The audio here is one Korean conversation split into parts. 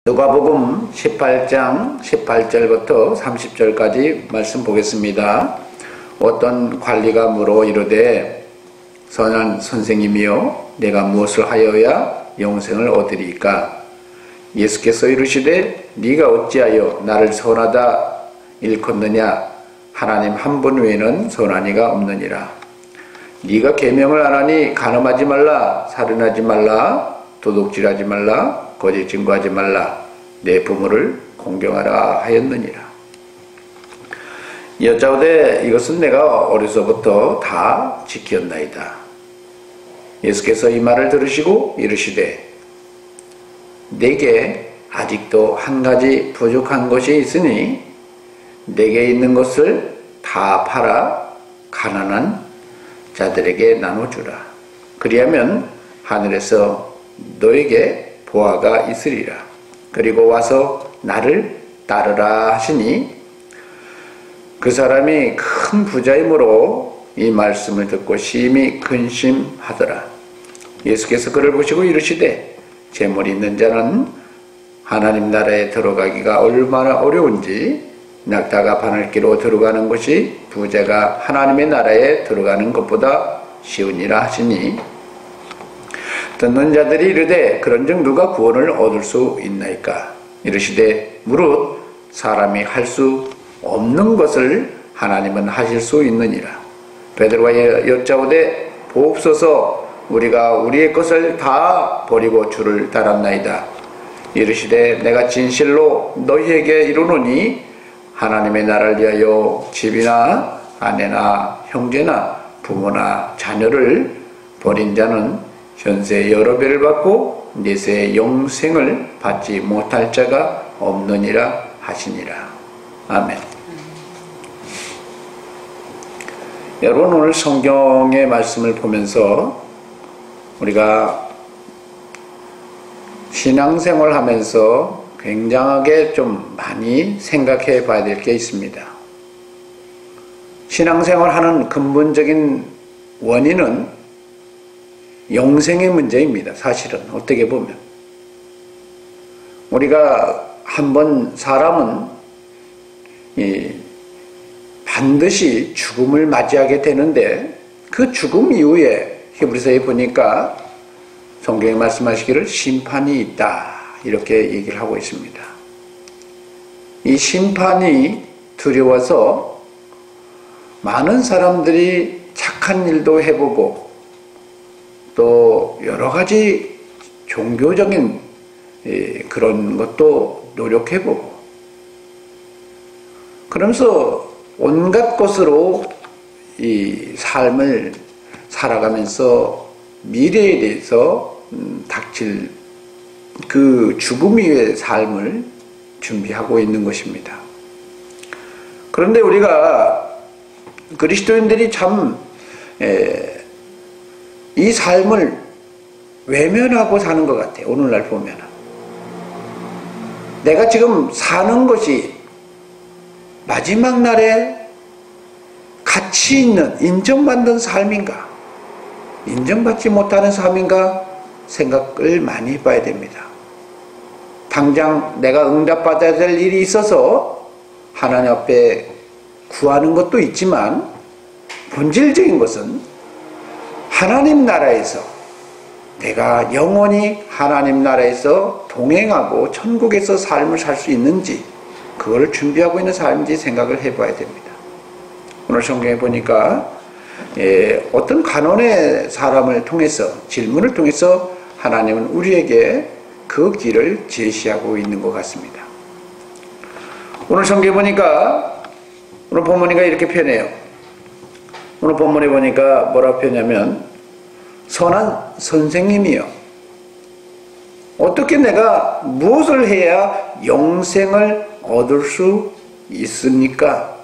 누가복음 18장 18절부터 30절까지 말씀 보겠습니다. 어떤 관리가 물어 이르되 선한 선생님이여 내가 무엇을 하여야 영생을 얻으리까? 예수께서 이르시되 네가 어찌하여 나를 선하다 일컫느냐? 하나님 한 분 외에는 선한 이가 없느니라. 네가 계명을 안 하니 간음하지 말라, 살인하지 말라, 도둑질하지 말라, 거짓 증거하지 말라, 내 부모를 공경하라 하였느니라. 여짜오되 이것은 내가 어려서부터 다 지켰나이다. 예수께서 이 말을 들으시고 이르시되 내게 아직도 한 가지 부족한 것이 있으니 내게 있는 것을 다 팔아 가난한 자들에게 나눠주라. 그리하면 하늘에서 너에게 보화가 있으리라. 그리고 와서 나를 따르라 하시니 그 사람이 큰 부자이므로 이 말씀을 듣고 심히 근심하더라. 예수께서 그를 보시고 이르시되 재물이 있는 자는 하나님 나라에 들어가기가 얼마나 어려운지 낙타가 바늘기로 들어가는 것이 부자가 하나님의 나라에 들어가는 것보다 쉬우니라 하시니 듣는 자들이 이르되 그런즉 누가 구원을 얻을 수 있나이까? 이르시되 무릇 사람이 할 수 없는 것을 하나님은 하실 수 있느니라. 베드로가 여짜오되 보옵소서 우리가 우리의 것을 다 버리고 주를 따랐나이다. 이르시되 내가 진실로 너희에게 이르노니 하나님의 나라를 위하여 집이나 아내나 형제나 부모나 자녀를 버린 자는 현세 여러 배를 받고 내세 영생을 받지 못할 자가 없느니라 하시니라. 아멘. 여러분 오늘 성경의 말씀을 보면서 우리가 신앙생활 하면서 굉장하게 좀 많이 생각해 봐야 될 게 있습니다. 신앙생활 하는 근본적인 원인은 영생의 문제입니다. 사실은 어떻게 보면 우리가 한번 사람은 반드시 죽음을 맞이하게 되는데 그 죽음 이후에 히브리서에 보니까 성경에 말씀하시기를 심판이 있다 이렇게 얘기를 하고 있습니다. 이 심판이 두려워서 많은 사람들이 착한 일도 해보고 또 여러 가지 종교적인 그런 것도 노력해보고 그러면서 온갖 것으로 이 삶을 살아가면서 미래에 대해서 닥칠 그 죽음 이후의 삶을 준비하고 있는 것입니다. 그런데 우리가 그리스도인들이 참 이 삶을 외면하고 사는 것 같아요. 오늘날 보면 내가 지금 사는 것이 마지막 날에 가치 있는 인정받는 삶인가 인정받지 못하는 삶인가 생각을 많이 해봐야 됩니다. 당장 내가 응답받아야 될 일이 있어서 하나님 앞에 구하는 것도 있지만 본질적인 것은 하나님 나라에서 내가 영원히 하나님 나라에서 동행하고 천국에서 삶을 살 수 있는지 그걸 준비하고 있는 삶인지 생각을 해봐야 됩니다. 오늘 성경에 보니까 어떤 간혼의 사람을 통해서 질문을 통해서 하나님은 우리에게 그 길을 제시하고 있는 것 같습니다. 오늘 성경에 보니까 오늘 본문이가 이렇게 표현해요. 오늘 본문에 보니까 뭐라고 표현하냐면 선한 선생님이요 어떻게 내가 무엇을 해야 영생을 얻을 수 있습니까?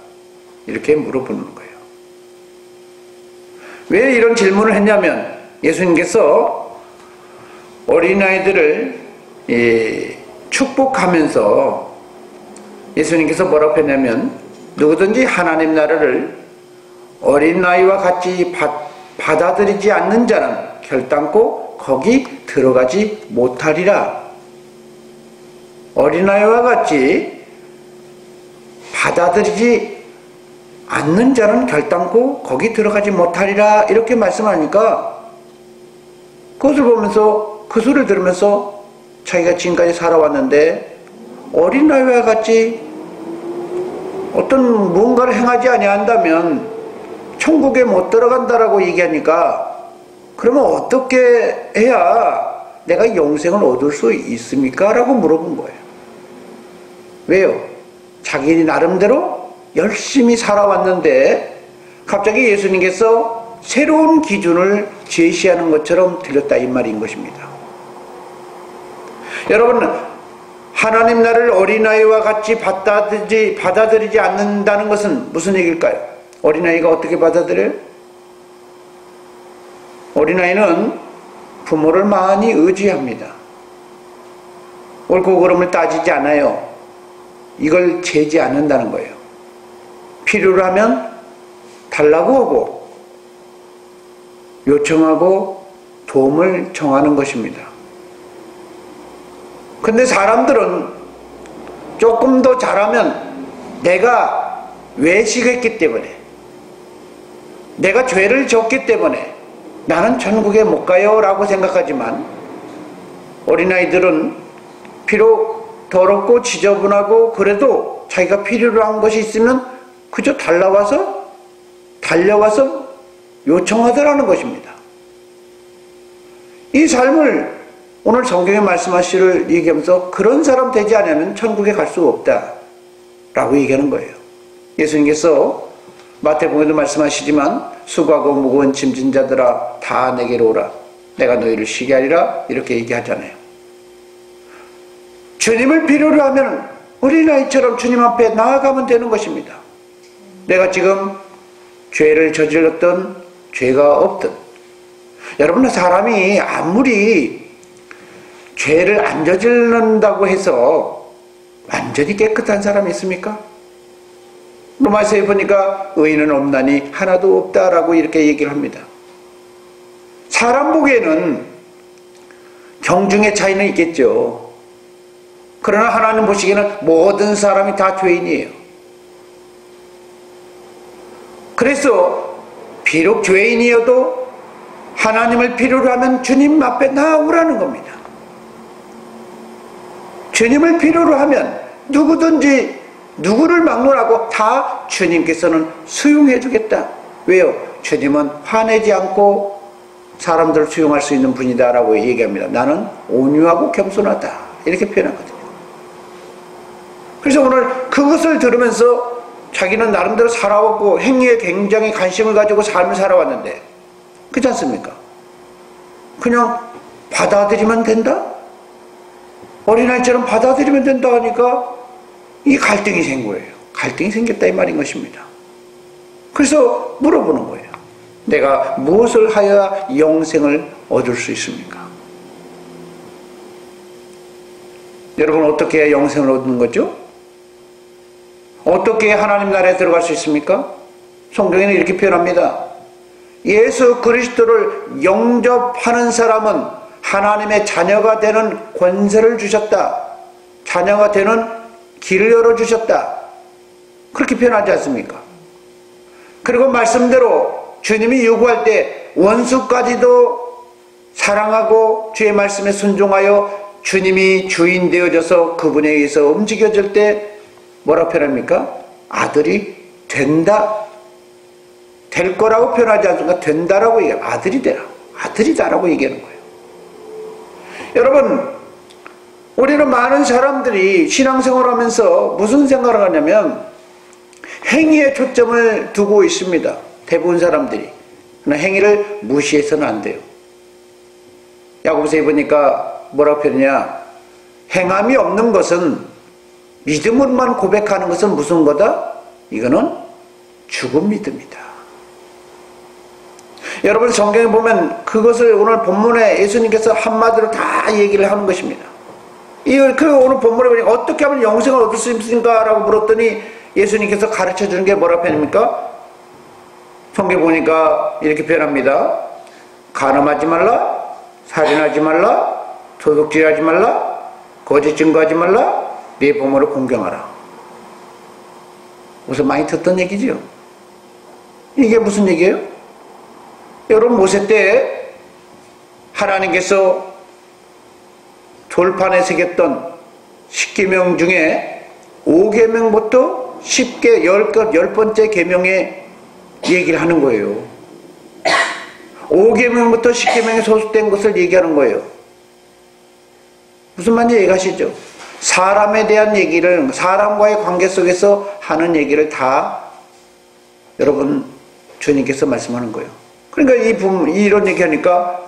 이렇게 물어보는 거예요. 왜 이런 질문을 했냐면 예수님께서 어린아이들을 축복하면서 예수님께서 뭐라고 했냐면 누구든지 하나님 나라를 어린아이와 같이 받아들이지 않는 자는 결단코 거기 들어가지 못하리라. 어린아이와 같이 받아들이지 않는 자는 결단코 거기 들어가지 못하리라 이렇게 말씀하니까 그것을 보면서 그 소리를 들으면서 자기가 지금까지 살아왔는데 어린아이와 같이 어떤 무언가를 행하지 아니한다면 천국에 못 들어간다라고 얘기하니까 그러면 어떻게 해야 내가 영생을 얻을 수 있습니까? 라고 물어본 거예요. 왜요? 자기 나름대로 열심히 살아왔는데 갑자기 예수님께서 새로운 기준을 제시하는 것처럼 들렸다 이 말인 것입니다. 여러분, 하나님 나라를 어린아이와 같이 받아들이지 않는다는 것은 무슨 얘기일까요? 어린아이가 어떻게 받아들여요? 어린아이는 부모를 많이 의지합니다. 옳고 그름을 따지지 않아요. 이걸 재지 않는다는 거예요. 필요로 하면 달라고 하고 요청하고 도움을 청하는 것입니다. 근데 사람들은 조금 더 잘하면 내가 외식했기 때문에 내가 죄를 졌기 때문에 나는 천국에 못 가요 라고 생각하지만 어린아이들은 비록 더럽고 지저분하고 그래도 자기가 필요로 한 것이 있으면 그저 달려와서 요청하더라는 것입니다. 이 삶을 오늘 성경에 말씀하시를 얘기하면서 그런 사람 되지 않으면 천국에 갈 수 없다 라고 얘기하는 거예요. 예수님께서 마태복음에도 말씀하시지만 수고하고 무거운 짐진 자들아 다 내게로 오라 내가 너희를 쉬게 하리라 이렇게 얘기하잖아요. 주님을 필요로 하면 어린아이처럼 주님 앞에 나아가면 되는 것입니다. 내가 지금 죄를 저질렀던 죄가 없든 여러분 사람이 아무리 죄를 안 저지른다고 해서 완전히 깨끗한 사람이 있습니까? 로마서에 보니까 의인은 없나니 하나도 없다라고 이렇게 얘기를 합니다. 사람 보기에는 경중의 차이는 있겠죠. 그러나 하나님 보시기에는 모든 사람이 다 죄인이에요. 그래서 비록 죄인이어도 하나님을 필요로 하면 주님 앞에 나오라는 겁니다. 주님을 필요로 하면 누구든지 누구를 막론하고 다 주님께서는 수용해 주겠다. 왜요? 주님은 화내지 않고 사람들을 수용할 수 있는 분이다 라고 얘기합니다. 나는 온유하고 겸손하다 이렇게 표현하거든요. 그래서 오늘 그것을 들으면서 자기는 나름대로 살아왔고 행위에 굉장히 관심을 가지고 삶을 살아왔는데 그렇지 않습니까? 그냥 받아들이면 된다? 어린아이처럼 받아들이면 된다 하니까 이 갈등이 생긴 거예요. 갈등이 생겼다 이 말인 것입니다. 그래서 물어보는 거예요. 내가 무엇을 하여야 영생을 얻을 수 있습니까? 여러분 어떻게 해야 영생을 얻는 거죠? 어떻게 하나님 나라에 들어갈 수 있습니까? 성경에는 이렇게 표현합니다. 예수 그리스도를 영접하는 사람은 하나님의 자녀가 되는 권세를 주셨다. 자녀가 되는 길을 열어주셨다. 그렇게 표현하지 않습니까? 그리고 말씀대로 주님이 요구할 때 원수까지도 사랑하고 주의 말씀에 순종하여 주님이 주인 되어져서 그분에 의해서 움직여질 때 뭐라고 표현합니까? 아들이 된다. 될 거라고 표현하지 않습니까? 된다라고 얘기해요. 아들이 되라. 아들이다라고 얘기하는 거예요. 여러분, 우리는 많은 사람들이 신앙생활을 하면서 무슨 생각을 하냐면 행위에 초점을 두고 있습니다. 대부분 사람들이. 그러나 행위를 무시해서는 안 돼요. 야고보서에 보니까 뭐라고 표현하냐? 행함이 없는 것은 믿음으로만 고백하는 것은 무슨 거다? 이거는 죽은 믿음이다. 여러분 성경에 보면 그것을 오늘 본문에 예수님께서 한마디로 다 얘기를 하는 것입니다. 그 오늘 본문에 보니까 어떻게 하면 영생을 얻을 수 있습니까? 라고 물었더니 예수님께서 가르쳐 주는 게 뭐라고 표현합니까? 성경에 보니까 이렇게 표현합니다. 간음하지 말라, 살인하지 말라, 도둑질하지 말라, 거짓 증거하지 말라, 네 부모를 공경하라. 우선 많이 듣던 얘기지요. 이게 무슨 얘기예요? 여러분, 모세 때 하나님께서 돌판에 새겼던 10계명 중에 5계명부터 10개, 10번째 계명에 얘기를 하는 거예요. 5계명부터 10계명에 소속된 것을 얘기하는 거예요. 무슨 말인지 이해가시죠? 사람에 대한 얘기를, 사람과의 관계 속에서 하는 얘기를 다 여러분 주님께서 말씀하는 거예요. 그러니까 이런 얘기하니까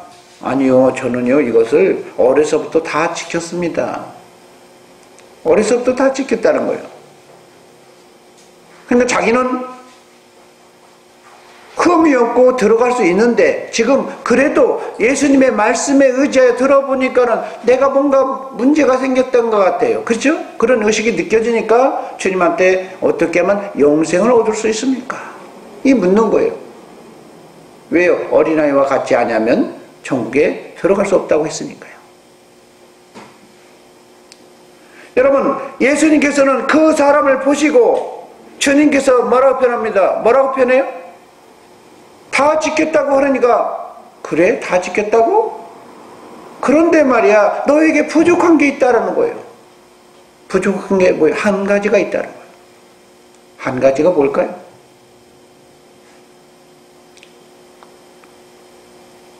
아니요, 저는요 이것을 어려서부터 다 지켰습니다. 어려서부터 다 지켰다는 거예요. 그러니까 자기는 흠이 없고 들어갈 수 있는데 지금 그래도 예수님의 말씀에 의지하여 들어보니까는 내가 뭔가 문제가 생겼던 것 같아요. 그렇죠? 그런 의식이 느껴지니까 주님한테 어떻게 하면 영생을 얻을 수 있습니까? 이 묻는 거예요. 왜요? 어린아이와 같지 않으면 천국에 들어갈 수 없다고 했으니까요. 여러분, 예수님께서는 그 사람을 보시고 주님께서 뭐라고 표현합니다? 뭐라고 표현해요? 다 지켰다고 하니까 그래? 다 지켰다고? 그런데 말이야 너에게 부족한 게 있다라는 거예요. 부족한 게 뭐예요? 한 가지가 있다는 거예요. 한 가지가 뭘까요?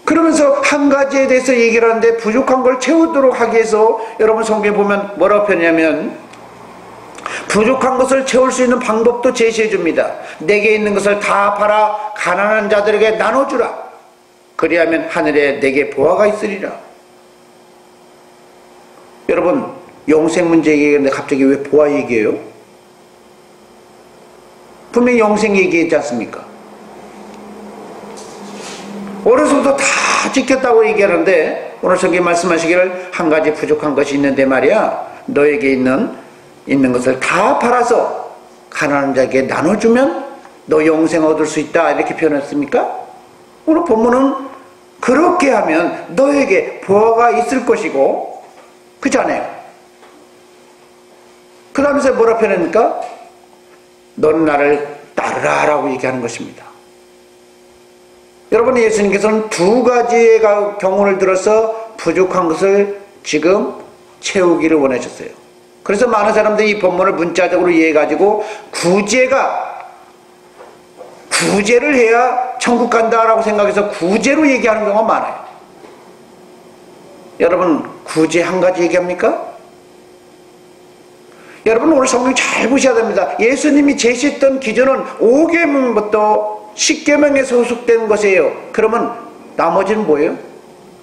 그러면서 한 가지에 대해서 얘기를 하는데 부족한 걸 채우도록 하기 위해서 여러분 성경에 보면 뭐라고 표현하냐면 부족한 것을 채울 수 있는 방법도 제시해 줍니다. 내게 있는 것을 다 팔아 가난한 자들에게 나눠주라. 그리하면 하늘에 내게 보화가 있으리라. 여러분, 영생 문제 얘기했는데 갑자기 왜 보화 얘기해요? 분명히 영생 얘기했지 않습니까? 어려서부터 다 지켰다고 얘기하는데 오늘 성경에 말씀하시기를 한 가지 부족한 것이 있는데 말이야 너에게 있는 것을 다 팔아서 가난한 자에게 나눠주면 너 영생 얻을 수 있다 이렇게 표현했습니까? 오늘 본문은 그렇게 하면 너에게 보화가 있을 것이고 그렇잖아요. 그 다음에 뭐라 표현합니까? 넌 나를 따르라 라고 얘기하는 것입니다. 여러분, 예수님께서는 두 가지의 경우를 들어서 부족한 것을 지금 채우기를 원하셨어요. 그래서 많은 사람들이 이 본문을 문자적으로 이해해가지고 구제를 해야 천국 간다라고 생각해서 구제로 얘기하는 경우가 많아요. 여러분, 구제 한 가지 얘기합니까? 여러분, 오늘 성경 잘 보셔야 됩니다. 예수님이 제시했던 기준은 5계명부터 10계명에 소속된 것이에요. 그러면 나머지는 뭐예요?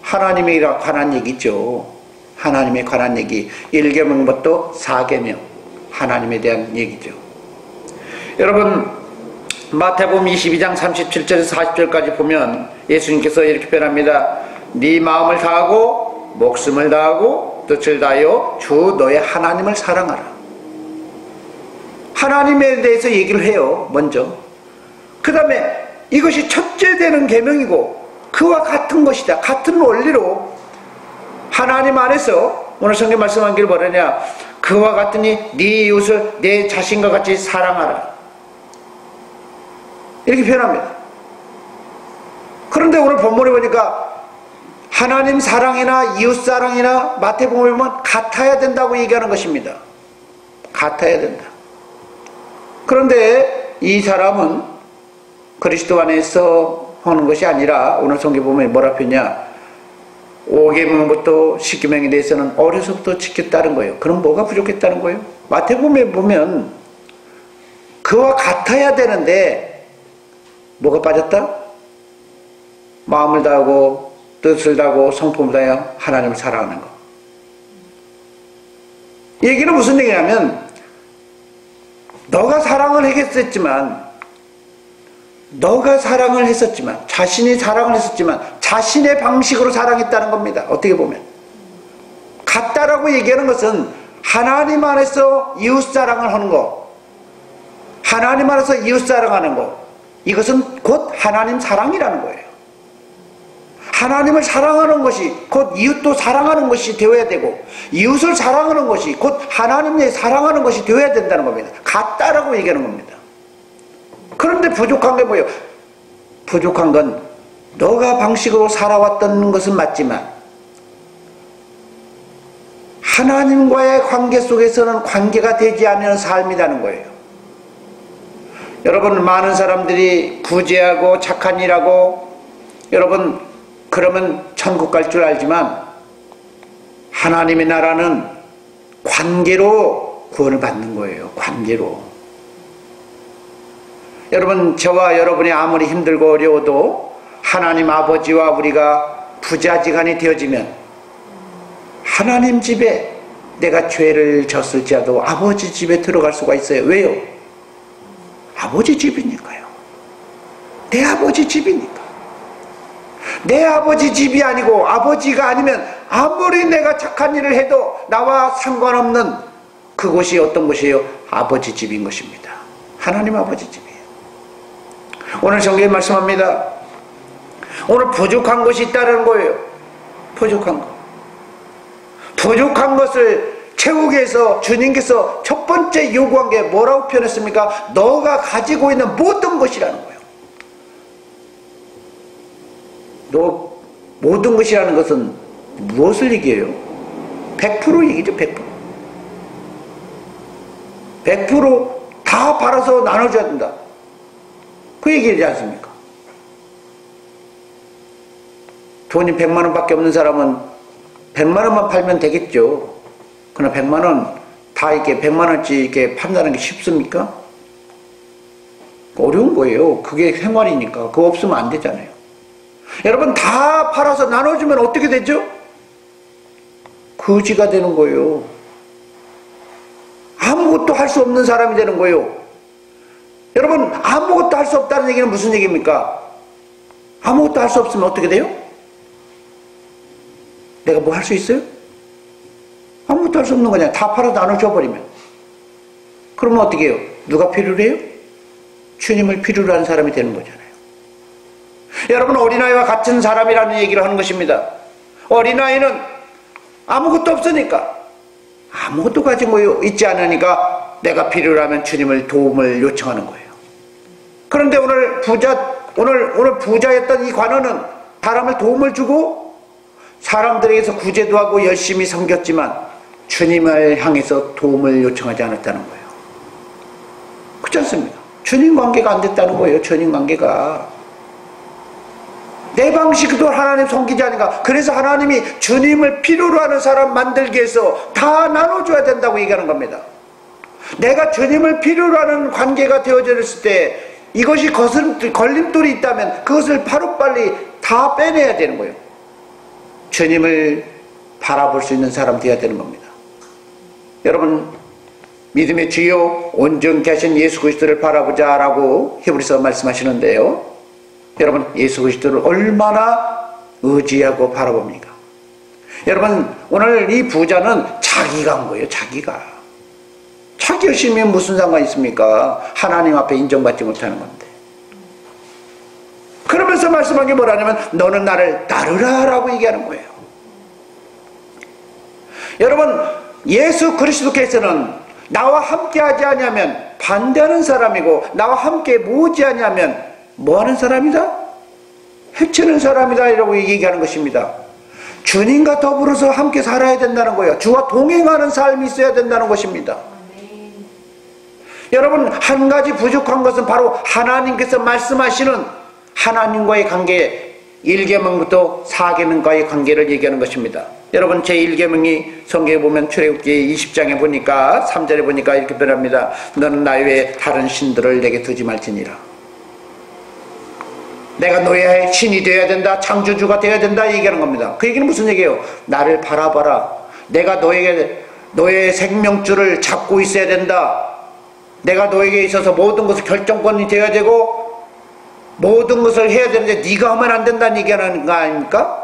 하나님에 관한 얘기죠. 하나님에 관한 얘기. 1계명부터 4계명 하나님에 대한 얘기죠. 여러분, 마태복음 22장 37절에서 40절까지 보면 예수님께서 이렇게 표현합니다. 네 마음을 다하고 목숨을 다하고 뜻을 다하여 주 너의 하나님을 사랑하라. 하나님에 대해서 얘기를 해요. 먼저. 그 다음에 이것이 첫째 되는 계명이고 그와 같은 것이다. 같은 원리로 하나님 안에서 오늘 성경 말씀한 게 뭐냐냐, 그와 같으니 네 이웃을 내 자신과 같이 사랑하라 이렇게 표현합니다. 그런데 오늘 본문에 보니까 하나님 사랑이나 이웃 사랑이나 마태복음에 보면 같아야 된다고 얘기하는 것입니다. 같아야 된다. 그런데 이 사람은 그리스도 안에서 하는 것이 아니라 오늘 성경 보면 뭐라 표현냐, 5계명부터 10계명에 대해서는 어려서부터 지켰다는 거예요. 그럼 뭐가 부족했다는 거예요? 마태복음에 보면 그와 같아야 되는데 뭐가 빠졌다? 마음을 다하고 뜻을 다하고 성품을 다하여 하나님을 사랑하는 거. 얘기는 무슨 얘기냐면 너가 사랑을 했었지만 자신이 사랑을 했었지만 자신의 방식으로 사랑했다는 겁니다. 어떻게 보면 같다라고 얘기하는 것은 하나님 안에서 이웃사랑을 하는 거, 하나님 안에서 이웃사랑하는 거, 이것은 곧 하나님 사랑이라는 거예요. 하나님을 사랑하는 것이 곧 이웃도 사랑하는 것이 되어야 되고, 이웃을 사랑하는 것이 곧 하나님을 사랑하는 것이 되어야 된다는 겁니다. 같다라고 얘기하는 겁니다. 그런데 부족한 게 뭐예요? 부족한 건 너가 방식으로 살아왔던 것은 맞지만 하나님과의 관계 속에서는 관계가 되지 않는 삶이라는 거예요. 여러분, 많은 사람들이 구제하고 착한 일하고, 여러분 그러면 천국 갈 줄 알지만 하나님의 나라는 관계로 구원을 받는 거예요. 관계로. 여러분, 저와 여러분이 아무리 힘들고 어려워도 하나님 아버지와 우리가 부자지간이 되어지면 하나님 집에 내가 죄를 졌을지라도 아버지 집에 들어갈 수가 있어요. 왜요? 아버지 집이니까요. 내 아버지 집이니까. 내 아버지 집이 아니고, 아버지가 아니면 아무리 내가 착한 일을 해도 나와 상관없는 그곳이 어떤 곳이에요? 아버지 집인 것입니다. 하나님 아버지 집이에요. 오늘 성경에 말씀합니다. 오늘 부족한 것이 있다는 거예요. 부족한 것. 부족한 것을 채우기 위해서 주님께서 첫 번째 요구한 게 뭐라고 표현했습니까? 너가 가지고 있는 모든 것이라는 거예요. 너 모든 것이라는 것은 무엇을 얘기해요? 100% 얘기죠. 100%. 100% 팔아서 나눠줘야 된다. 그 얘기지 않습니까? 돈이 100만 원밖에 없는 사람은 100만 원만 팔면 되겠죠. 그러나 100만 원 다 이렇게 100만 원치 이렇게 판다는 게 쉽습니까? 어려운 거예요. 그게 생활이니까. 그거 없으면 안 되잖아요. 여러분, 다 팔아서 나눠주면 어떻게 되죠? 거지가 되는 거예요. 아무것도 할 수 없는 사람이 되는 거예요. 여러분, 아무것도 할 수 없다는 얘기는 무슨 얘기입니까? 아무것도 할 수 없으면 어떻게 돼요? 내가 뭐 할 수 있어요? 아무것도 할 수 없는 거냐. 다 팔아 나눠줘 버리면. 그러면 어떻게 해요? 누가 필요로 해요? 주님을 필요로 하는 사람이 되는 거잖아요. 여러분, 어린아이와 같은 사람이라는 얘기를 하는 것입니다. 어린아이는 아무것도 없으니까, 아무것도 가지고 있지 않으니까 내가 필요로 하면 주님을 도움을 요청하는 거예요. 그런데 오늘 부자였던 이 관원은 사람을 도움을 주고 사람들에게서 구제도 하고 열심히 섬겼지만 주님을 향해서 도움을 요청하지 않았다는 거예요. 그렇지 않습니까? 주님 관계가 안 됐다는 거예요. 주님 관계가. 내 방식도 하나님 섬기지 않으니까. 그래서 하나님이 주님을 필요로 하는 사람 만들기 위해서 다 나눠줘야 된다고 얘기하는 겁니다. 내가 주님을 필요로 하는 관계가 되어졌을 때 이것이 걸림돌이 있다면 그것을 바로빨리 다 빼내야 되는 거예요. 주님을 바라볼 수 있는 사람 되어야 되는 겁니다. 여러분, 믿음의 주요 온전케 하신 예수 그리스도를 바라보자 라고 히브리서 말씀하시는데요. 여러분, 예수 그리스도를 얼마나 의지하고 바라봅니까? 여러분, 오늘 이 부자는 자기가 한 거예요. 자기가. 자기 열심히 무슨 상관이 있습니까? 하나님 앞에 인정받지 못하는 건데. 그러면서 말씀한 게 뭐라냐면 너는 나를 따르라 라고 얘기하는 거예요. 여러분, 예수 그리스도께서는 나와 함께 하지 않으면 반대하는 사람이고 나와 함께 모으지 않으면 뭐하는 사람이다? 해치는 사람이다 라고 얘기하는 것입니다. 주님과 더불어서 함께 살아야 된다는 거예요. 주와 동행하는 삶이 있어야 된다는 것입니다. 여러분, 한 가지 부족한 것은 바로 하나님께서 말씀하시는 하나님과의 관계, 1계명부터 4계명과의 관계를 얘기하는 것입니다. 여러분, 제1계명이 성경에 보면 출애굽기 20장에 보니까 3절에 보니까 이렇게 표현합니다. 너는 나 외에 다른 신들을 내게 두지 말지니라. 내가 너의 신이 되어야 된다, 창조주가 되어야 된다 얘기하는 겁니다. 그 얘기는 무슨 얘기예요? 나를 바라봐라. 내가 너의 생명줄을 잡고 있어야 된다. 내가 너에게 있어서 모든 것을 결정권이 되어야 되고 모든 것을 해야 되는데 네가 하면 안 된다는 얘기하는 거 아닙니까?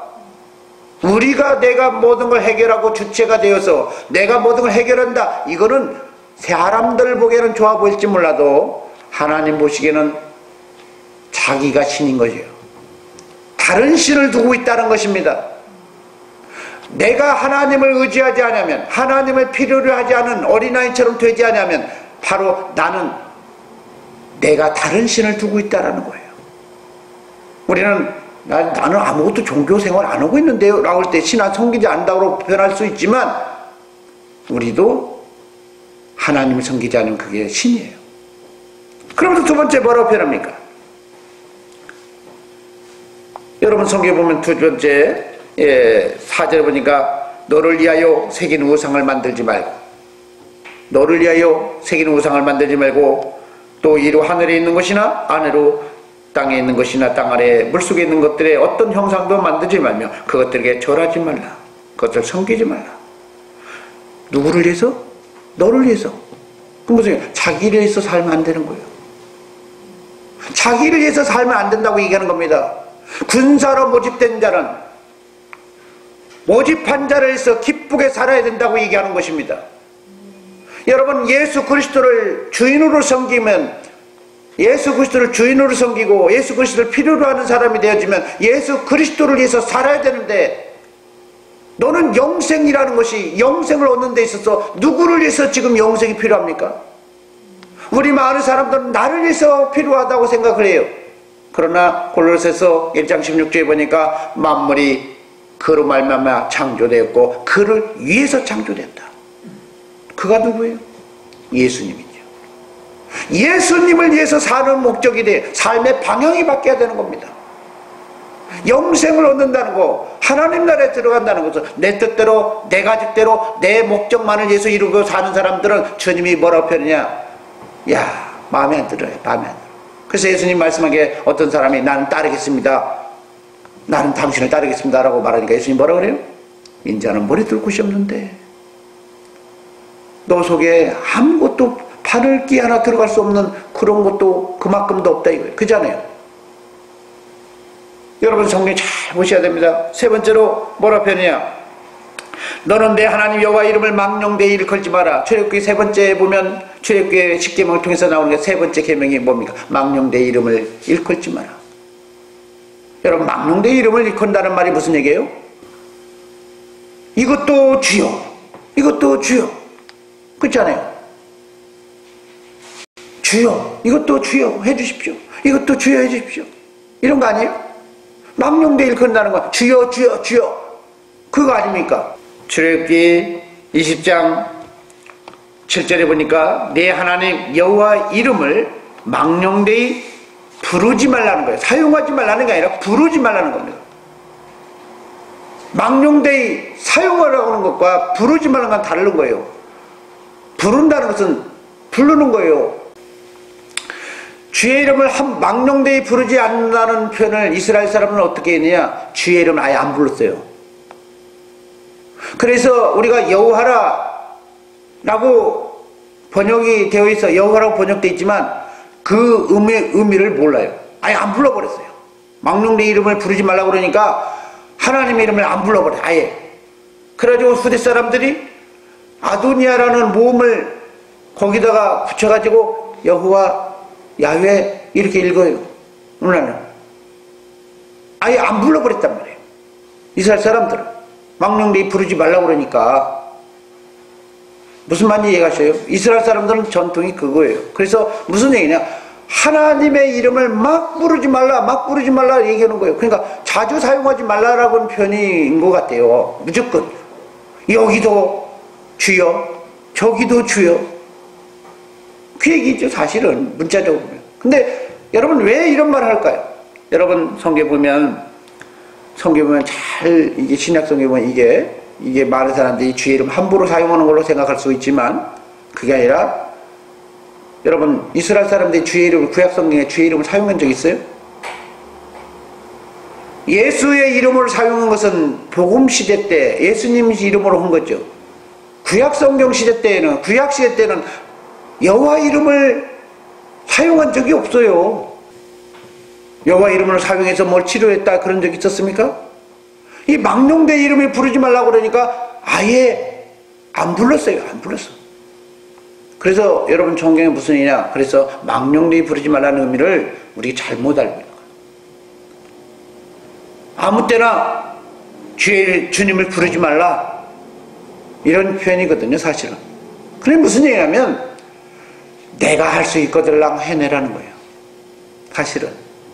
우리가 내가 모든 걸 해결하고 주체가 되어서 내가 모든 걸 해결한다. 이거는 사람들 보기에는 좋아 보일지 몰라도 하나님 보시기에는 자기가 신인 거죠. 다른 신을 두고 있다는 것입니다. 내가 하나님을 의지하지 않으면, 하나님을 필요로 하지 않은 어린아이처럼 되지 않으면 바로 나는 내가 다른 신을 두고 있다는 거예요. 우리는 나는 아무것도 종교생활 안 하고 있는데요 라고 할 때 신앙 섬기지 않는다고 표현할 수 있지만, 우리도 하나님을 섬기지 않으면 그게 신이에요. 그러면서 두 번째 뭐라고 표현합니까? 여러분 성경에 보면 두 번째 4절에 보니까 너를 위하여 새긴 우상을 만들지 말고, 너를 위하여 새긴 우상을 만들지 말고, 또 이로 하늘에 있는 것이나 아래로 땅에 있는 것이나 땅 아래 물속에 있는 것들의 어떤 형상도 만들지 말며 그것들에게 절하지 말라. 그것을 섬기지 말라. 누구를 위해서? 너를 위해서. 그 무슨 자기를 위해서 살면 안 되는 거예요. 자기를 위해서 살면 안 된다고 얘기하는 겁니다. 군사로 모집된 자는 모집한 자를 위해서 기쁘게 살아야 된다고 얘기하는 것입니다. 여러분, 예수 그리스도를 주인으로 섬기면, 예수 그리스도를 주인으로 섬기고 예수 그리스도를 필요로 하는 사람이 되어지면 예수 그리스도를 위해서 살아야 되는데, 너는 영생이라는 것이, 영생을 얻는 데 있어서 누구를 위해서 지금 영생이 필요합니까? 우리 많은 사람들은 나를 위해서 필요하다고 생각을 해요. 그러나 골로새서 1장 16절에 보니까 만물이 그로 말미암아 창조되었고 그를 위해서 창조됐다. 그가 누구예요? 예수님이죠. 예수님을 위해서 사는 목적이 돼 삶의 방향이 바뀌어야 되는 겁니다. 영생을 얻는다는 거, 하나님 나라에 들어간다는 것은 내 뜻대로, 내 가족대로, 내 목적만을 위해서 이루고 사는 사람들은 주님이 뭐라고 표현하냐? 야, 마음에 안 들어요. 마음에 안 들어요. 그래서 예수님 말씀하기에 어떤 사람이 나는 따르겠습니다, 나는 당신을 따르겠습니다 라고 말하니까 예수님 뭐라 그래요? 인자는 머리 둘 곳이 없는데 너 속에 아무것도 바늘기 하나 들어갈 수 없는 그런 것도 그만큼도 없다 이거예요. 그잖아요. 여러분 성경 잘 보셔야 됩니다. 세 번째로 뭐라 표현해요? 너는 내 하나님 여호와 이름을 망령되이 일컬지 마라. 출애굽기 세 번째 보면 출애굽기 10계명을 통해서 나오는 게 세 번째 계명이 뭡니까? 망령되이 이름을 일컬지 마라. 여러분, 망령되이 이름을 일컬는다는 말이 무슨 얘기예요? 이것도 주여, 이것도 주여. 그렇잖아요. 주여, 이것도 주여 해주십시오, 이것도 주여 해주십시오, 이런 거 아니에요? 망령되이 일컬는다는 건 주여 주여 주여 그거 아닙니까? 출애굽기 20장 7절에 보니까 내 하나님 여호와 이름을 망령되이 부르지 말라는 거예요. 사용하지 말라는 게 아니라 부르지 말라는 겁니다. 망령되이 사용하라고 하는 것과 부르지 말라는 건 다른 거예요. 부른다는 것은 부르는 거예요. 주의 이름을 망령되이 부르지 않는다는 표현을 이스라엘 사람은 어떻게 했느냐? 주의 이름을 아예 안 불렀어요. 그래서 우리가 여호와라 라고 번역이 되어 있어, 여호와라고 번역되어 있지만 그 의미를 몰라요. 아예 안 불러버렸어요. 망령되이 이름을 부르지 말라고 그러니까 하나님의 이름을 안 불러버려요. 아예. 그래가지고 후대 사람들이 아도니아라는 모음을 거기다가 붙여가지고 여호와, 야훼 이렇게 읽어요. 오늘은 아예 안 불러버렸단 말이에요. 이스라엘 사람들은 망령되이 부르지 말라고 그러니까 무슨 말인지 이해가셔요? 이스라엘 사람들은 전통이 그거예요. 그래서 무슨 얘기냐? 하나님의 이름을 막 부르지 말라, 막 부르지 말라 얘기하는 거예요. 그러니까 자주 사용하지 말라라고는 표현인 것 같아요. 무조건 여기도 주여, 저기도 주여, 그 얘기죠 사실은 문자적으로 보면. 근데 여러분 왜 이런 말을 할까요? 여러분 성경 보면 잘, 이게 신약 성경 보면 이게 많은 사람들이 주의 이름 함부로 사용하는 걸로 생각할 수 있지만 그게 아니라, 여러분 이스라엘 사람들이 주의 이름을, 구약 성경에 주의 이름을 사용한 적 있어요? 예수의 이름으로 사용한 것은 복음 시대 때 예수님 이름으로 한 거죠. 구약 성경 시대 때에는, 구약 시대 때는 여호와 이름을 사용한 적이 없어요. 여호와 이름을 사용해서 뭘 치료했다 그런 적 있었습니까? 이 망령되이 이름을 부르지 말라고 그러니까 아예 안 불렀어요. 안 불렀어. 그래서 여러분 성경에 무슨 의미냐? 그래서 망령되이 부르지 말라는 의미를 우리가 잘못 알고 있는 거예요. 아무 때나 주님을 부르지 말라, 이런 표현이거든요 사실은. 그게 무슨 얘기냐면 내가 할 수 있거들랑 해내라는 거예요. 사실은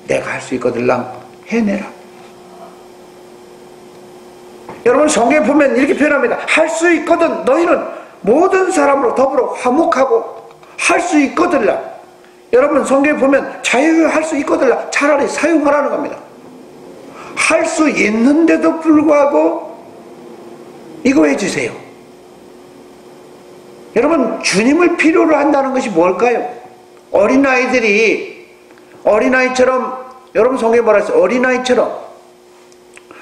내가 할 수 있거들랑 해내라. 여러분 성경에 보면 이렇게 표현합니다. 할 수 있거든 너희는 모든 사람으로 더불어 화목하고 할 수 있거들라. 여러분 성경에 보면 자유할 수 있거들라 차라리 사용하라는 겁니다. 할 수 있는데도 불구하고 이거 해주세요. 여러분 여러분 필요로 한다는 것이 뭘까요? 어린아이처럼 여러분 성경에 뭐라 했어요?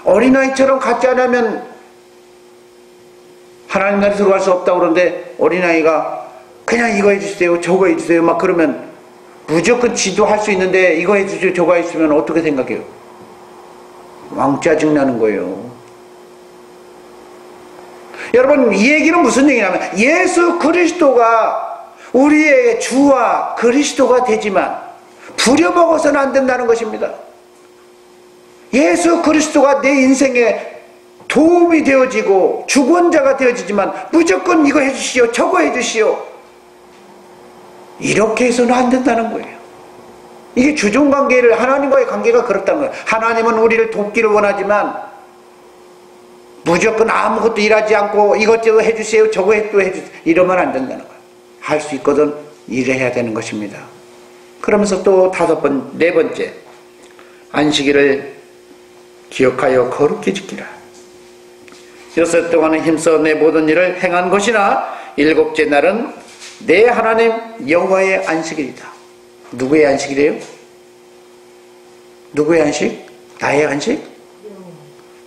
어린아이처럼 갖지 않으면 하나님 나라에 들어갈 수 없다고 그러는데 어린아이가 그냥 이거 해주세요 저거 해주세요 막 그러면 무조건 지도 할 수 있는데 이거 해주세요 저거 해주시면 어떻게 생각해요? 왕짜증 나는 거예요. 여러분 이 얘기는 무슨 얘기냐면 예수 그리스도가 우리의 주와 그리스도가 되지만 부려먹어서는 안 된다는 것입니다. 예수 그리스도가 내 인생에 도움이 되어지고 주권자가 되어지지만 무조건 이거 해주시오 저거 해주시오 이렇게 해서는 안 된다는 거예요. 이게 주종관계를 하나님과의 관계가 그렇다는 거예요. 하나님은 우리를 돕기를 원하지만 무조건 아무것도 일하지 않고 이것저것 해주세요 저거 해주세요 이러면 안 된다는 거예요. 할 수 있거든 일해야 되는 것입니다. 그러면서 또 네 번째 안식일을 기억하여 거룩히 지키라. 6일 동안은 힘써 내 모든 일을 행한 것이나 7째 날은 내 하나님 여호와의 안식일이다. 누구의 안식이래요? 누구의 안식? 나의 안식?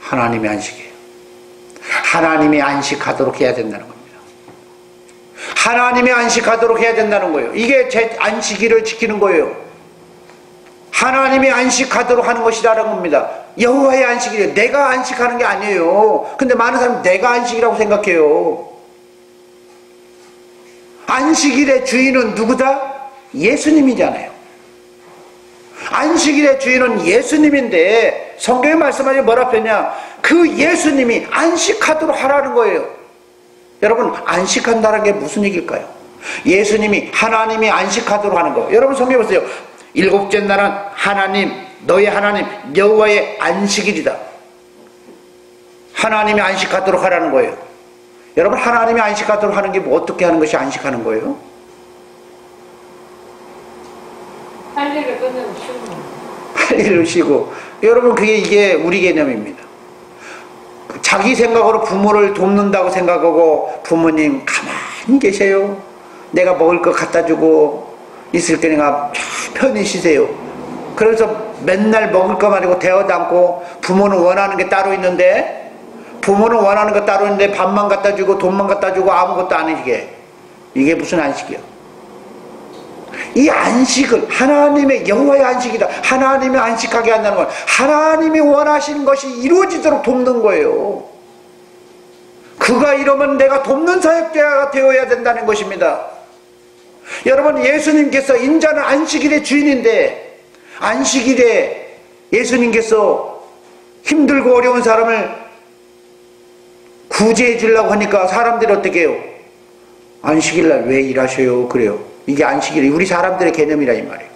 하나님의 안식이에요. 하나님이 안식하도록 해야 된다는 겁니다. 하나님이 안식하도록 해야 된다는 거예요. 이게 제 안식일을 지키는 거예요. 하나님이 안식하도록 하는 것이라는 겁니다. 여호와의 안식이래요. 내가 안식하는 게 아니에요. 근데 많은 사람은 내가 안식이라고 생각해요. 안식일의 주인은 누구다? 예수님이잖아요. 안식일의 주인은 예수님인데 성경에 말씀하니 뭐라 했냐? 그 예수님이 안식하도록 하라는 거예요. 여러분 안식한다는 게 무슨 얘기일까요? 예수님이 하나님이 안식하도록 하는 거. 여러분 성경에 보세요. 7째 날은 하나님 너의 하나님 여호와의 안식일이다. 하나님이 안식하도록 하라는 거예요. 여러분 하나님이 안식하도록 하는 게 뭐 어떻게 하는 것이 안식하는 거예요? 할 일을 끝내고 쉬고. 할 일을 쉬고. 여러분 이게 우리 개념입니다. 자기 생각으로 부모를 돕는다고 생각하고 부모님 가만히 계세요. 내가 먹을 거 갖다 주고 있을 거니까 편히 쉬세요. 그래서 맨날 먹을 거 말고 대어도 않고 부모는 원하는 게 따로 있는데 밥만 갖다 주고 돈만 갖다 주고 아무것도 안 해. 이게 무슨 안식이야? 이 안식을 하나님의 여호와의 안식이다. 하나님의 안식하게 한다는 건 하나님이 원하시는 것이 이루어지도록 돕는 거예요. 그가 이러면 내가 돕는 사역자가 되어야 된다는 것입니다. 여러분 예수님께서 인자는 안식일의 주인인데 안식일에 예수님께서 힘들고 어려운 사람을 구제해 주려고 하니까 사람들이 어떻게 해요? 안식일날 왜 일하셔요? 그래요. 이게 안식일이 우리 사람들의 개념이라 이 말이에요.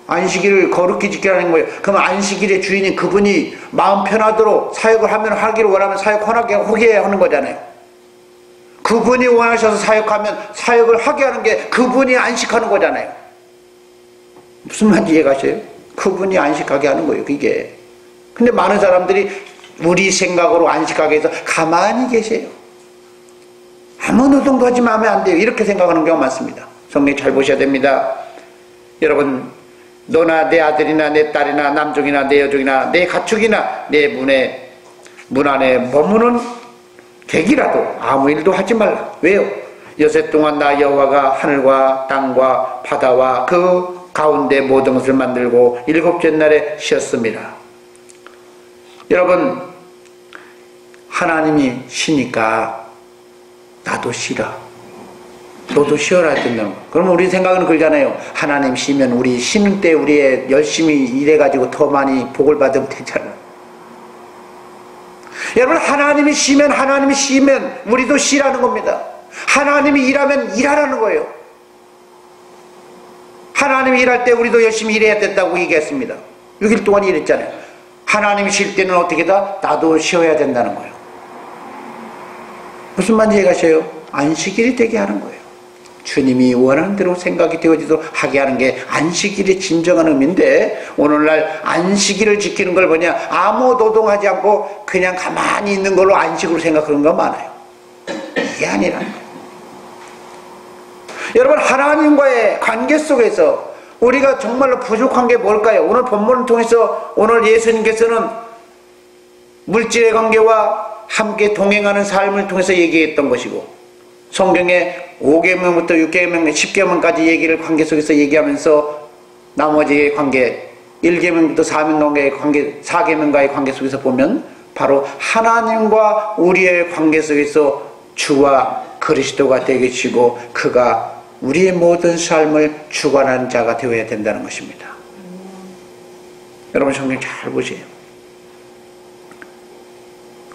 안식일을 거룩히 지키라는 거예요. 그러면 안식일의 주인인 그분이 마음 편하도록 사역을 하기를 원하면 사역하게 하는 거잖아요. 그분이 원하셔서 사역하면 사역을 하게 하는 게 그분이 안식하는 거잖아요. 무슨 말인지 이해가셔요? 그분이 안식하게 하는 거예요. 그게. 근데 많은 사람들이 우리 생각으로 안식하게 해서 가만히 계세요. 아무 노동도 하지 마면 안 돼요. 이렇게 생각하는 경우가 많습니다. 성경 잘 보셔야 됩니다. 여러분 너나 내 아들이나 내 딸이나 남종이나 내 여종이나 내 가축이나 내 문 안에 머무는 객이라도 아무 일도 하지 말라. 왜요? 여세 동안 나 여호와가 하늘과 땅과 바다와 그 가운데 모든 것을 만들고 7째 날에 쉬었습니다. 여러분 하나님이 쉬니까 나도 쉬라. 너도 쉬어라 된다는 거. 그러면 우리 생각은 그러잖아요. 하나님 쉬면 우리 쉬는 때 우리 열심히 일해가지고 더 많이 복을 받으면 되잖아. 여러분, 하나님이 쉬면 우리도 쉬라는 겁니다. 하나님이 일하면 일하라는 거예요. 하나님이 일할 때 우리도 열심히 일해야 된다고 얘기했습니다. 6일 동안 일했잖아요. 하나님이 쉴 때는 어떻게 다 나도 쉬어야 된다는 거예요. 무슨 말인지 이해가셔요? 안식일이 되게 하는 거예요. 주님이 원하는 대로 생각이 되어지도록 하게 하는 게 안식일의 진정한 의미인데, 오늘날 안식일을 지키는 걸 뭐냐, 아무 노동하지 않고 그냥 가만히 있는 걸로 안식으로 생각하는 거 많아요. 이게 아니라는 거예요. 여러분, 하나님과의 관계 속에서 우리가 정말로 부족한 게 뭘까요? 오늘 본문을 통해서 오늘 예수님께서는 물질의 관계와 함께 동행하는 삶을 통해서 얘기했던 것이고, 성경에 5계명부터 6계명, 10계명까지 얘기를 관계 속에서 얘기하면서 나머지의 관계, 1계명부터 4계명과의 관계 속에서 보면 바로 하나님과 우리의 관계 속에서 주와 그리스도가 되시고 그가 우리의 모든 삶을 주관하는 자가 되어야 된다는 것입니다. 여러분, 성경 잘 보세요.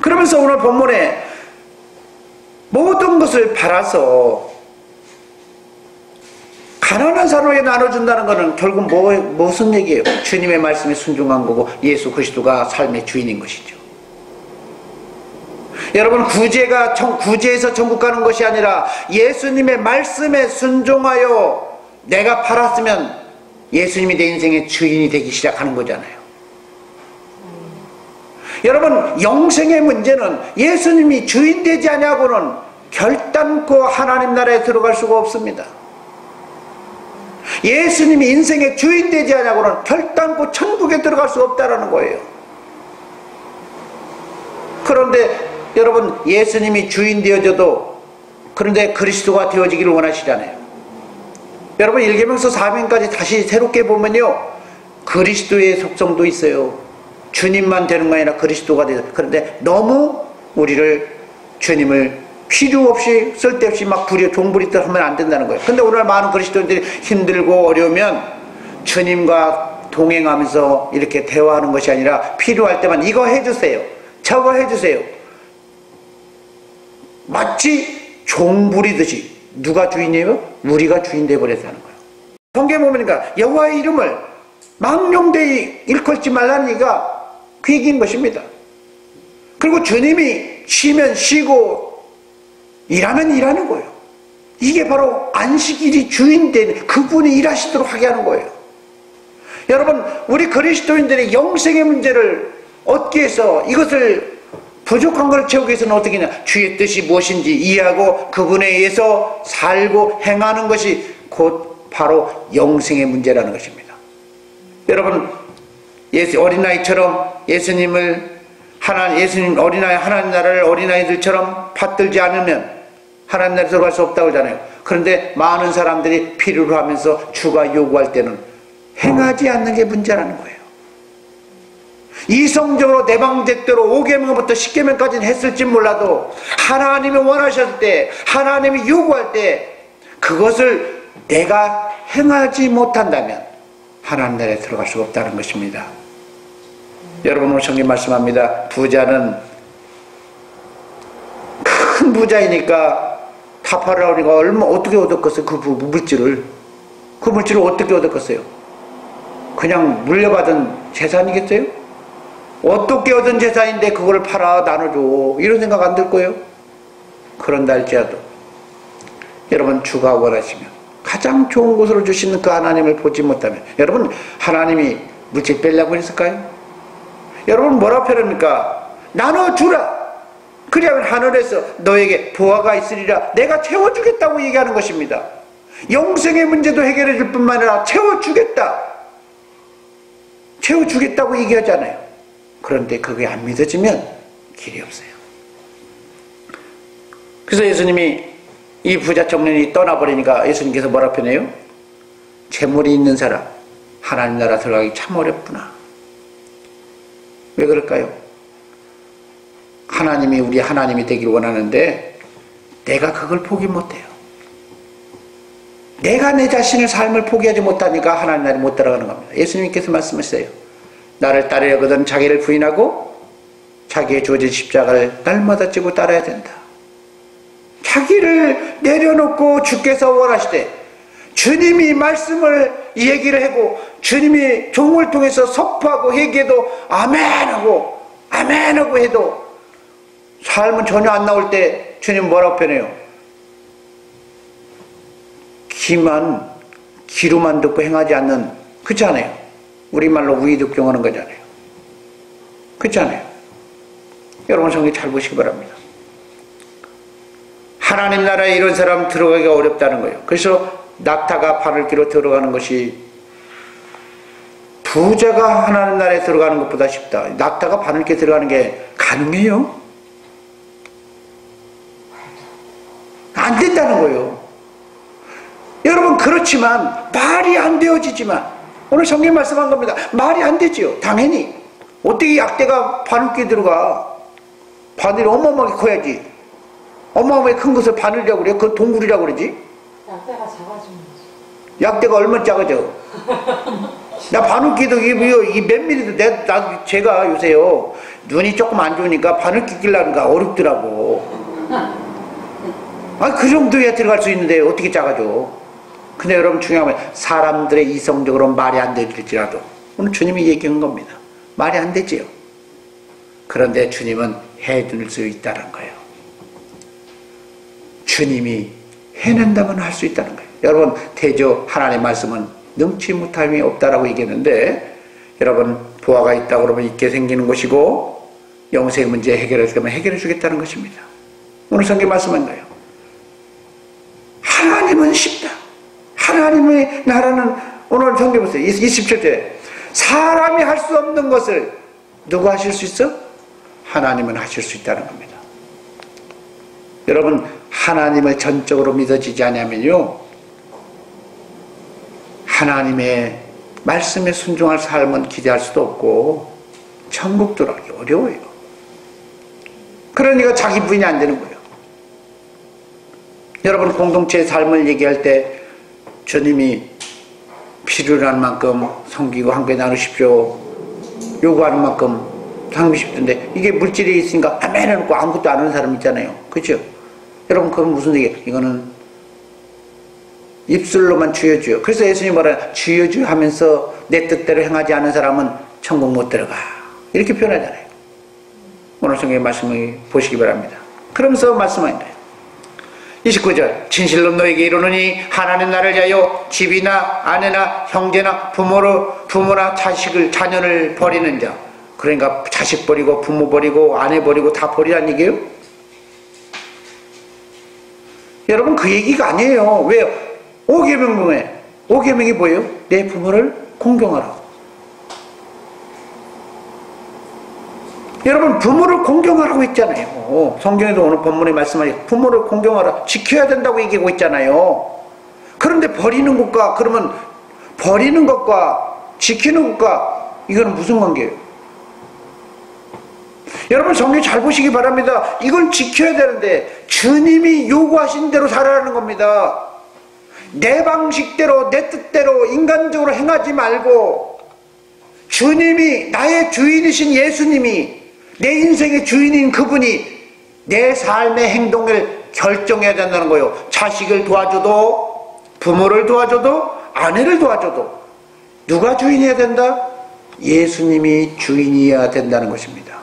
그러면서 오늘 본문에 모든 것을 팔아서 가난한 사람에게 나눠준다는 것은 결국 무슨 얘기예요? 주님의 말씀에 순종한 거고 예수 그리스도가 삶의 주인인 것이죠. 여러분, 구제에서 천국 가는 것이 아니라 예수님의 말씀에 순종하여 내가 팔았으면 예수님이 내 인생의 주인이 되기 시작하는 거잖아요. 여러분, 영생의 문제는 예수님이 주인 되지 않냐고는 결단코 하나님 나라에 들어갈 수가 없습니다. 예수님이 인생의 주인 되지 않냐고는 결단코 천국에 들어갈 수 없다라는 거예요. 그런데 여러분, 예수님이 주인 되어져도 그런데 그리스도가 되어지기를 원하시잖아요. 여러분, 1계명서 4계명까지 다시 새롭게 보면요, 그리스도의 속성도 있어요. 주님만 되는 거 아니라 그리스도가 되죠. 그런데 너무 주님을 필요 없이 쓸데없이 막 종부리듯 하면 안 된다는 거예요. 근데 오늘 많은 그리스도인들이 힘들고 어려우면 주님과 동행하면서 이렇게 대화하는 것이 아니라 필요할 때만 이거 해주세요, 저거 해주세요. 마치 종부리듯이. 누가 주인이에요? 우리가 주인 되어버렸다는 거예요. 성경에 보니까 여호와의 이름을 망령되이 일컫지 말라는 얘기가 그 얘기인 것입니다. 그리고 주님이 쉬면 쉬고 일하면 일하는 거예요. 이게 바로 안식일이 주인된 그분이 일하시도록 하게 하는 거예요. 여러분, 우리 그리스도인들의 영생의 문제를 얻기 위해서 이것을 부족한 걸 채우기 위해서는 어떻게 하냐, 주의 뜻이 무엇인지 이해하고 그분에 의해서 살고 행하는 것이 곧 바로 영생의 문제라는 것입니다. 여러분, 어린아이처럼 예수님 어린아이, 하나님 나라를 어린아이들처럼 받들지 않으면 하나님 나라에 들어갈 수 없다고 하잖아요. 그런데 많은 사람들이 필요로 하면서 주가 요구할 때는 행하지 않는 게 문제라는 거예요. 이성적으로 내 방식대로 5계명부터 10계명까지는 했을지 몰라도 하나님이 원하셨을 때, 하나님이 요구할 때 그것을 내가 행하지 못한다면 하나님 나라에 들어갈 수가 없다는 것입니다. 여러분, 오늘 성경 말씀합니다. 부자는 큰 부자이니까 다 팔으라고 하니까 어떻게 얻었겠어요? 그 물질을 어떻게 얻었겠어요? 그냥 물려받은 재산이겠어요? 어떻게 얻은 재산인데 그걸 팔아 나눠줘, 이런 생각 안 들 거예요? 그런다 할지라도 여러분, 주가 원하시면 가장 좋은 곳으로 주시는 그 하나님을 보지 못하면, 여러분, 하나님이 물질 빼려고 했을까요? 여러분, 뭐라 표현합니까? 나눠주라. 그리하면 하늘에서 너에게 보화가 있으리라. 내가 채워주겠다고 얘기하는 것입니다. 영생의 문제도 해결해 줄 뿐만 아니라 채워주겠다고 얘기하잖아요. 그런데 그게 안 믿어지면 길이 없어요. 그래서 예수님이 이 부자 청년이 떠나버리니까 예수님께서 뭐라 표현해요? 재물이 있는 사람 하나님 나라 들어가기 참 어렵구나. 왜 그럴까요? 하나님이 우리 하나님이 되길 원하는데 내가 그걸 포기 못해요. 내가 내 자신의 삶을 포기하지 못하니까 하나님 나라에 못 들어가는 겁니다. 예수님께서 말씀하셨어요. 나를 따르려거든 자기를 부인하고 자기의 주어진 십자가를 날마다 지고 따라야 된다. 자기를 내려놓고 주께서 원하시되 주님이 말씀을 얘기를 하고 주님이 종을 통해서 선포하고 얘기해도 아멘하고 아멘하고 해도 삶은 전혀 안 나올 때 주님 뭐라고 표현해요? 귀로만 듣고 행하지 않는, 그렇잖아요. 우리말로 우이득경하는 거잖아요. 그렇잖아요. 여러분 성경 잘 보시기 바랍니다. 하나님 나라에 이런 사람 들어가기가 어렵다는 거예요. 그래서 낙타가 바늘기로 들어가는 것이 부자가 하나님 나라에 들어가는 것보다 쉽다. 낙타가 바늘기에 들어가는 게 가능해요? 안 된다는 거예요. 여러분 그렇지만 말이 안 되어지지만 오늘 성경 말씀한 겁니다. 말이 안 되지요. 당연히 어떻게 약대가 바늘기에 들어가? 바늘이 어마어마하게 커야지. 어마어마하게 큰 것을 바늘이라고 그래요? 그건 동굴이라고 그러지? 약대가 작아지면 되지. 약대가 얼마나 작아져? 나 바늘기도 이 몇 미리도 제가 요새요 눈이 조금 안 좋으니까 바늘기 끼려니까 어렵더라고. 그 정도야 들어갈 수 있는데 어떻게 작아져? 근데 여러분 중요한 건 사람들의 이성적으로 말이 안 될지라도 오늘 주님이 얘기한 겁니다. 말이 안 되지요. 그런데 주님은 해줄 수 있다는 거예요. 주님이 해낸다면 할 수 있다는 거예요. 여러분 대저 하나님의 말씀은 능치 못함이 없다라고 얘기했는데 여러분 보화가 있다 그러면 있게 생기는 것이고 영생의 문제 해결해 주면 해결해 주겠다는 것입니다. 오늘 성경 말씀한 거예요. 하나님은 쉽다. 하나님의 나라는 오늘 성경 보세요. 27절에 사람이 할 수 없는 것을 누가 하실 수 있어? 하나님은 하실 수 있다는 겁니다. 여러분 하나님을 전적으로 믿어지지 않으면요 하나님의 말씀에 순종할 삶은 기대할 수도 없고 천국 들어가기 어려워요. 그러니까 자기 부인이 안 되는 거예요. 여러분 공동체의 삶을 얘기할 때 주님이 필요로 하는 만큼 섬기고 함께 나누십시오. 요구하는 만큼 나누십시오인데 이게 물질이 있으니까 아멘 해놓고 아무것도 안 하는 사람 있잖아요. 그렇죠? 여러분 그건 무슨 얘기예요? 이거는 입술로만 주여 주여. 그래서 예수님이 뭐라 주여 주여 하면서 내 뜻대로 행하지 않은 사람은 천국 못 들어가. 이렇게 표현하잖아요. 오늘 성경의 말씀을 보시기 바랍니다. 그러면서 말씀하는 거예요. 29절 진실로 너에게 이르노니 하나님 나라를 위하여 집이나 아내나 형제나 부모나 자녀를 버리는 자, 그러니까 자식 버리고 부모 버리고 아내 버리고 다 버리라는 얘기예요. 여러분 그 얘기가 아니에요. 왜요? 5계명 중에 5계명이 뭐예요? 내 부모를 공경하라. 여러분 부모를 공경하라고 했잖아요. 성경에도 오늘 본문에 말씀하신 부모를 공경하라. 지켜야 된다고 얘기하고 있잖아요. 그런데 버리는 것과 그러면 버리는 것과 지키는 것과 이거는 무슨 관계예요? 여러분 성경 잘 보시기 바랍니다. 이걸 지켜야 되는데 주님이 요구하신 대로 살아라는 겁니다. 내 방식대로 내 뜻대로 인간적으로 행하지 말고 주님이 나의 주인이신 예수님이 내 인생의 주인인 그분이 내 삶의 행동을 결정해야 된다는 거예요. 자식을 도와줘도 부모를 도와줘도 아내를 도와줘도 누가 주인이어야 된다? 예수님이 주인이어야 된다는 것입니다.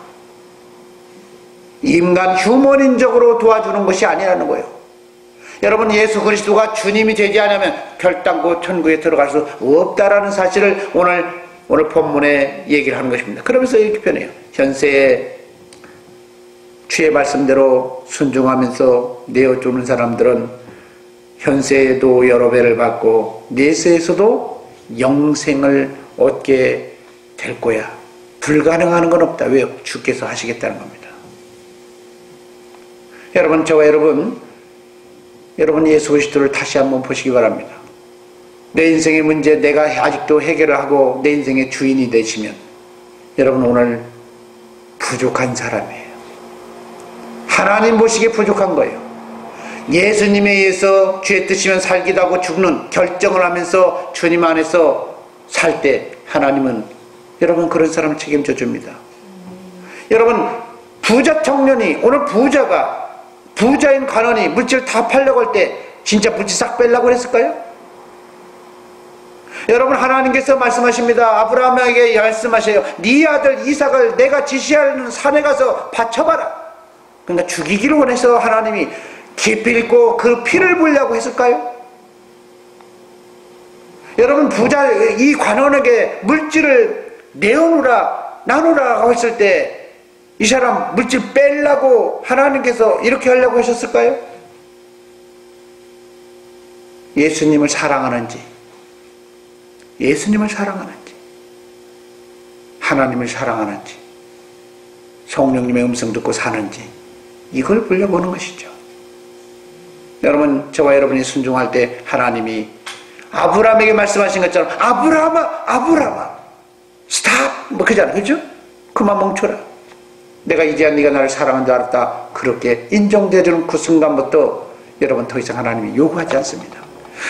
인간 휴머닌적으로 도와주는 것이 아니라는 거예요. 여러분 현세 그리스도가 주님이 되지 않으면 결단코 천국에 들어갈 수 없다라는 사실을 오늘 본문에 얘기를 하는 것입니다. 그러면서 이렇게 표현해요. 현세에 주의 말씀대로 순종하면서 내어주는 사람들은 현세에도 여러 배를 받고 내세에서도 영생을 얻게 될 거야. 불가능한 건 없다. 왜요? 주께서 하시겠다는 겁니다. 여러분 저와 여러분 예수 그리스도를 다시 한번 보시기 바랍니다. 내 인생의 문제 내가 아직도 해결을 하고 내 인생의 주인이 되시면 여러분 오늘 부족한 사람이에요. 하나님 보시기에 부족한 거예요. 예수님에 의해서 주의 뜻이면 살기도 하고 죽는 결정을 하면서 주님 안에서 살 때 하나님은 여러분 그런 사람을 책임져 줍니다. 여러분 부자 청년이, 오늘 부자인 간원이 물질 다 팔려고 할 때 진짜 물질 싹 빼려고 했을까요? 여러분, 하나님께서 말씀하십니다. 아브라함에게 말씀하세요. 네 아들 이삭을 내가 지시하는 산에 가서 바쳐봐라. 그러니까 죽이기를 원해서 하나님이 기필코 그 피를 보려고 했을까요? 여러분, 부자 이 관원에게 물질을 내어놓으라, 나누라고 했을 때 이 사람 물질 빼려고 하나님께서 이렇게 하려고 하셨을까요? 예수님을 사랑하는지, 예수님을 사랑하는지, 하나님을 사랑하는지, 성령님의 음성 듣고 사는지, 이걸 보려고 하는 것이죠. 여러분, 저와 여러분이 순종할 때 하나님이 아브라함에게 말씀하신 것처럼 아브라함아 스탑 뭐 그잖아요. 그죠? 그만 멈춰라. 내가 이제야 네가 나를 사랑한 줄 알았다. 그렇게 인정되는 그 순간부터 여러분 더 이상 하나님이 요구하지 않습니다.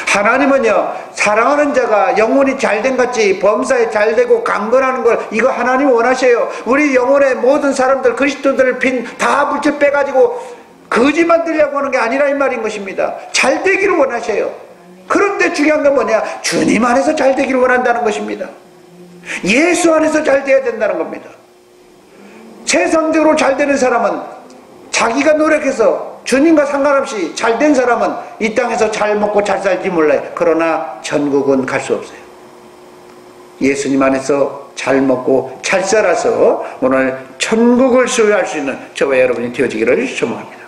하나님은요, 사랑하는 자가 영혼이 잘된 같이 범사에 잘되고 강건하는 걸 이거 하나님 원하셔요. 우리 영혼의 모든 사람들, 그리스도들을 빈 다 물질 빼가지고 거지 만들려고 하는 게 아니라 이 말인 것입니다. 잘되기를 원하셔요. 그런데 중요한 건 뭐냐? 주님 안에서 잘되기를 원한다는 것입니다. 예수 안에서 잘돼야 된다는 겁니다. 세상적으로 잘되는 사람은 자기가 노력해서 주님과 상관없이 잘된 사람은 이 땅에서 잘 먹고 잘 살지 몰라요. 그러나 천국은 갈 수 없어요. 예수님 안에서 잘 먹고 잘 살아서 오늘 천국을 소유할 수 있는 저와 여러분이 되어지기를 소망합니다.